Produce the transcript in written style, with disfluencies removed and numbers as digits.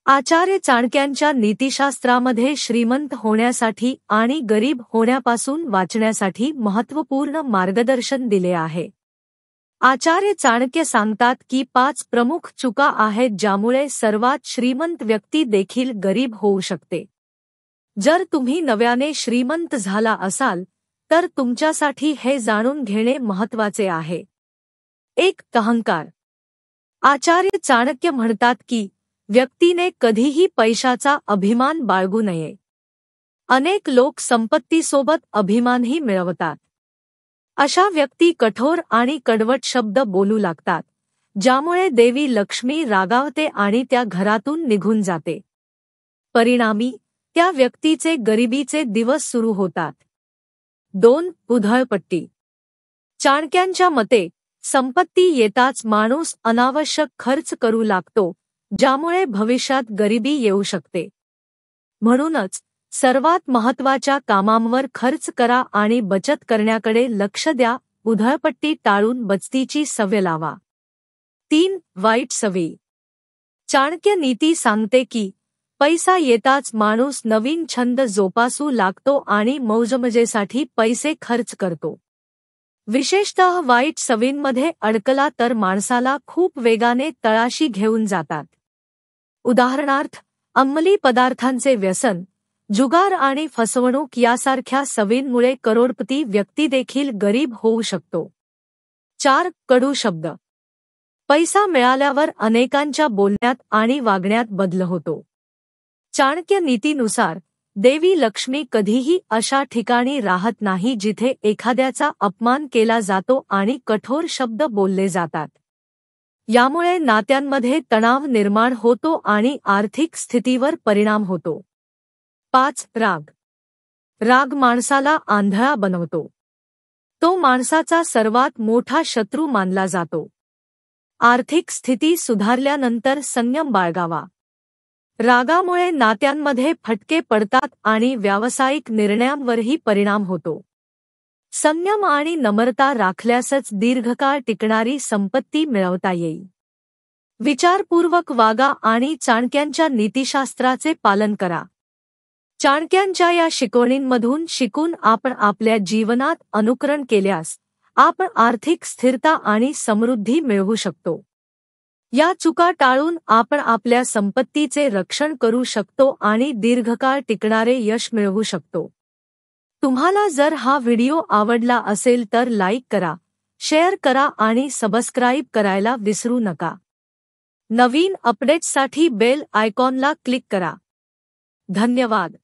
आचार्य चाणक्यांच्या नीतिशास्त्रामध्ये श्रीमंत होण्यासाठी आणि गरीब होण्यापासून वाचण्यासाठी महत्त्वपूर्ण मार्गदर्शन दिले आहे. आचार्य चाणक्य सांगतात की 5 प्रमुख चुका आहेत ज्यामुळे सर्वात श्रीमंत व्यक्ती देखील गरीब होऊ शकते. जर तुम्ही नव्याने श्रीमंत झाला असाल तर तुमच्यासाठी हे जाणून घेणे महत्त्वाचे आहे. 1. अहंकार. आचार्य चाणक्य म्हणतात की व्यक्तीने कधीही पैशाचा अभिमान बाळगू नये. अनेक लोक संपत्तीसोबत अभिमानही मिळवतात. अशा व्यक्ती कठोर आणि कडवट शब्द बोलू लागतात, ज्यामुळे देवी लक्ष्मी रागावते आणि त्या घरातून निघून जाते. परिणामी त्या व्यक्तीचे गरिबीचे दिवस सुरू होतात. 2. उधळपट्टी. चाणक्यांच्या मते संपत्ती येताच माणूस अनावश्यक खर्च करू लागतो, ज्यामुळे भविष्यात गरिबी येऊ शकते. म्हणूनच सर्वात महत्त्वाच्या कामांवर खर्च करा आणि बचत करण्याकडे लक्ष द्या. उधळपट्टी टाळून बचतीची सवय लावा. 3. वाईट सवयी. चाणक्य नीती सांगते की पैसा येताच माणूस नवीन छंद जोपासू लागतो आणि मौजमजेसाठी पैसे खर्च करतो. विशेषतः वाईट सवयींमध्ये अडकला तर माणसाला खूप वेगाने तळाशी घेऊन जातात. उदाहरणार्थ, अंमली पदार्थांचे व्यसन, जुगार आणि फसवणूक यासारख्या सवयींमुळे करोडपती व्यक्ती देखील गरीब होऊ शकतो. 4. कडू शब्द. पैसा मिळाल्यावर अनेकांच्या बोलण्यात आणि वागण्यात बदल होतो. चाणक्य नीतीनुसार देवी लक्ष्मी कधीही अशा ठिकाणी राहत नाही जिथे एखाद्याचा अपमान केला जातो आणि कठोर शब्द बोलले जातात. यामुळे नात्यांमध्ये तणाव निर्माण होतो आणि आर्थिक स्थितीवर परिणाम होतो. 5. राग. राग माणसाला आंधळा बनवतो. तो माणसाचा सर्वात मोठा शत्रू मानला जातो. आर्थिक स्थिती सुधारल्यानंतर संयम बाळगावा. रागामुळे नात्यांमध्ये फटके पडतात आणि व्यावसायिक निर्णयांवरही परिणाम होतो. संयम आणि नम्रता राखल्यासच दीर्घकाळ टिकणारी संपत्ती मिळवता येईल. विचारपूर्वक वागा आणि चाणक्यांच्या नीतिशास्त्राचे पालन करा. चाणक्यांच्या या शिकवणींमधून शिकून आपण आपल्या जीवनात अनुकरण केल्यास आपण आर्थिक स्थिरता आणि समृद्धी मिळवू शकतो. या चुका टाळून आपण आपल्या संपत्तीचे रक्षण करू शकतो आणि दीर्घकाळ टिकणारे यश मिळवू शकतो. तुम्हाला जर हा व्हिडिओ आवडला असेल तर लाईक करा, शेअर करा आणि सबस्क्राईब करायला विसरू नका. नवीन अपडेट्ससाठी बेल आयकॉनला क्लिक करा. धन्यवाद.